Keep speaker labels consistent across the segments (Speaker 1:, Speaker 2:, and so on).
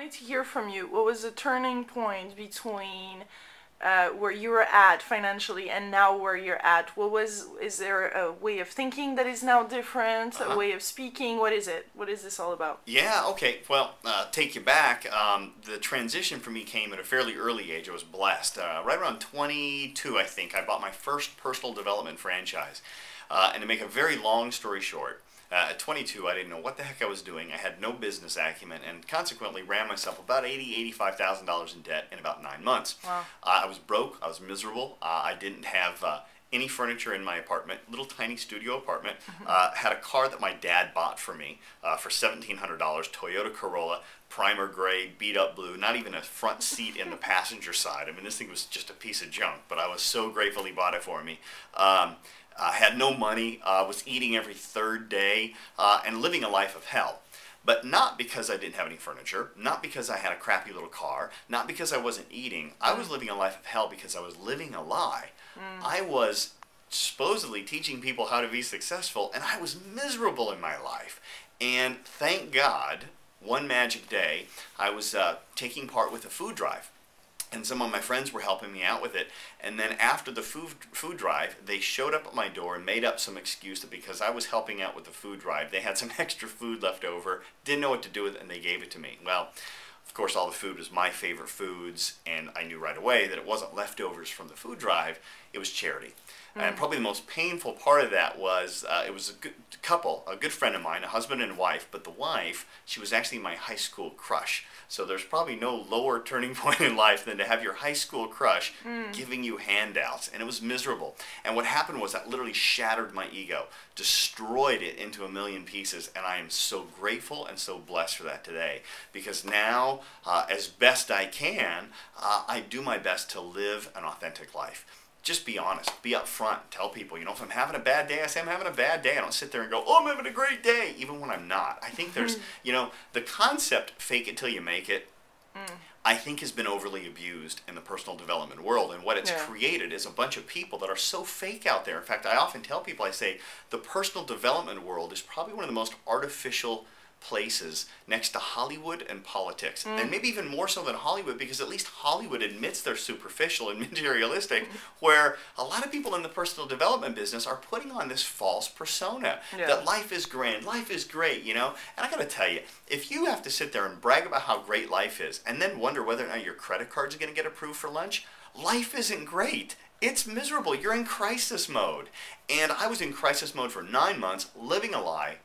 Speaker 1: wanted to hear from you. What was the turning point between where you were at financially and now where you're at? Is there a way of thinking that is now different? A way of speaking? What is it? What is this all about?
Speaker 2: Yeah, okay. Well, take you back. The transition for me came at a fairly early age. I was blessed. Right around 22, I think, I bought my first personal development franchise. And to make a very long story short, at 22, I didn't know what the heck I was doing. I had no business acumen and consequently ran myself about $85,000 in debt in about 9 months.
Speaker 1: Wow.
Speaker 2: I was broke. I was miserable. I didn't have any furniture in my apartment, little tiny studio apartment. Had a car that my dad bought for me for $1,700, Toyota Corolla, primer gray, beat up blue, not even a front seat in the passenger side. I mean, this thing was just a piece of junk, but I was so grateful he bought it for me. I had no money, was eating every third day, and living a life of hell. But not because I didn't have any furniture, not because I had a crappy little car, not because I wasn't eating. I was living a life of hell because I was living a lie. I was supposedly teaching people how to be successful, and I was miserable in my life. And thank God, one magic day, I was taking part with a food drive. And some of my friends were helping me out with it. And then after the food drive, they showed up at my door and made up some excuse that because I was helping out with the food drive, they had some extra food left over, didn't know what to do with it, and they gave it to me. Well, of course, all the food was my favorite foods, and I knew right away that it wasn't leftovers from the food drive, it was charity. And probably the most painful part of that was, it was a good couple, a good friend of mine, a husband and wife, but the wife, she was actually my high school crush. So there's probably no lower turning point in life than to have your high school crush giving you handouts, and it was miserable. And what happened was that literally shattered my ego, destroyed it into a million pieces, and I am so grateful and so blessed for that today. Because now, as best I can, I do my best to live an authentic life. Just be honest, be upfront, tell people, you know, if I'm having a bad day, I say I'm having a bad day. I don't sit there and go, oh, I'm having a great day, even when I'm not. I think there's, you know, the concept, fake it till you make it, I think has been overly abused in the personal development world. And what it's created is a bunch of people that are so fake out there. In fact, I often tell people, I say, the personal development world is probably one of the most artificial places next to Hollywood and politics, and maybe even more so than Hollywood, because at least Hollywood admits they're superficial and materialistic, where a lot of people in the personal development business are putting on this false persona that life is grand, life is great, you know. And I gotta tell you, if you have to sit there and brag about how great life is and then wonder whether or not your credit card's gonna get approved for lunch, life isn't great. It's miserable. You're in crisis mode. And I was in crisis mode for 9 months, living a lie.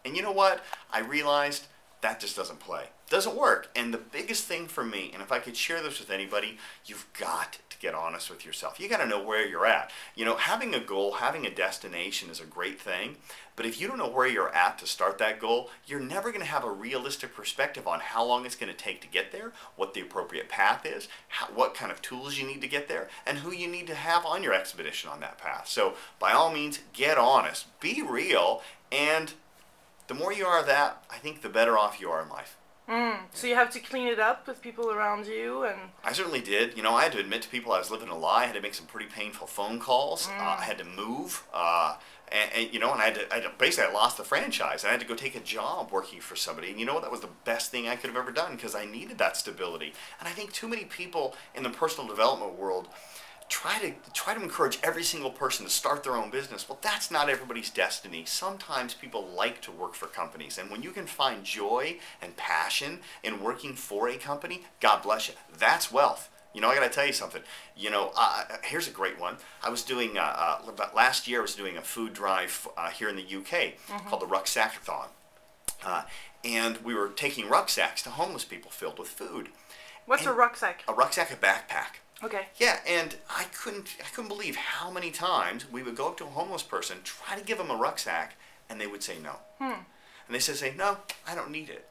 Speaker 2: And you know what? I realized that just doesn't play. Doesn't work. And the biggest thing for me, and if I could share this with anybody, you've got to get honest with yourself. You got to know where you're at. You know, having a goal, having a destination is a great thing. But if you don't know where you're at to start that goal, you're never going to have a realistic perspective on how long it's going to take to get there, what the appropriate path is, what kind of tools you need to get there, and who you need to have on your expedition on that path. So by all means, get honest, be real, and the more you are that, I think the better off you are in life.
Speaker 1: So you have to clean it up with people around you, and
Speaker 2: I certainly did. You know, I had to admit to people I was living a lie. I had to make some pretty painful phone calls. I had to move, and you know, and basically I lost the franchise. I had to go take a job working for somebody, and you know, that was the best thing I could have ever done because I needed that stability. And I think too many people in the personal development world try to encourage every single person to start their own business. Well, that's not everybody's destiny. Sometimes people like to work for companies, and when you can find joy and passion in working for a company, God bless you. That's wealth. You know, I got to tell you something. You know, here's a great one. I was doing last year. I was doing a food drive here in the UK called the Rucksackathon, and we were taking rucksacks to homeless people filled with food.
Speaker 1: What's a rucksack?
Speaker 2: A rucksack, a backpack.
Speaker 1: Okay.
Speaker 2: Yeah, and I couldn't believe how many times we would go up to a homeless person, try to give them a rucksack, and they would say no. And they say, no, I don't need it.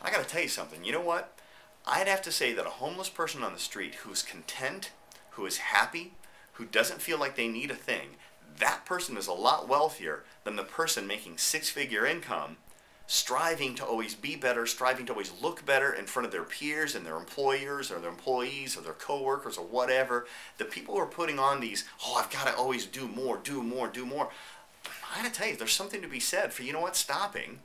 Speaker 2: I got to tell you something. You know what? I'd have to say that a homeless person on the street who's content, who is happy, who doesn't feel like they need a thing, that person is a lot wealthier than the person making six-figure income, striving to always be better, striving to always look better in front of their peers and their employers or their employees or their coworkers or whatever. The people who are putting on these, oh, I've got to always do more, do more, do more. I got to tell you, there's something to be said for, you know what, stopping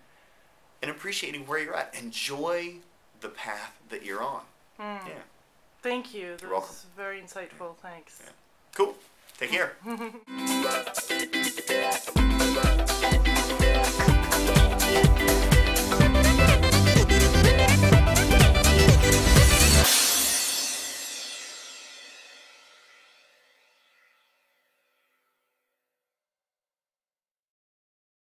Speaker 2: and appreciating where you're at. Enjoy the path that you're on. Yeah.
Speaker 1: Thank you. That
Speaker 2: You're welcome.
Speaker 1: was very insightful. Thanks.
Speaker 2: Yeah. Cool. Take care.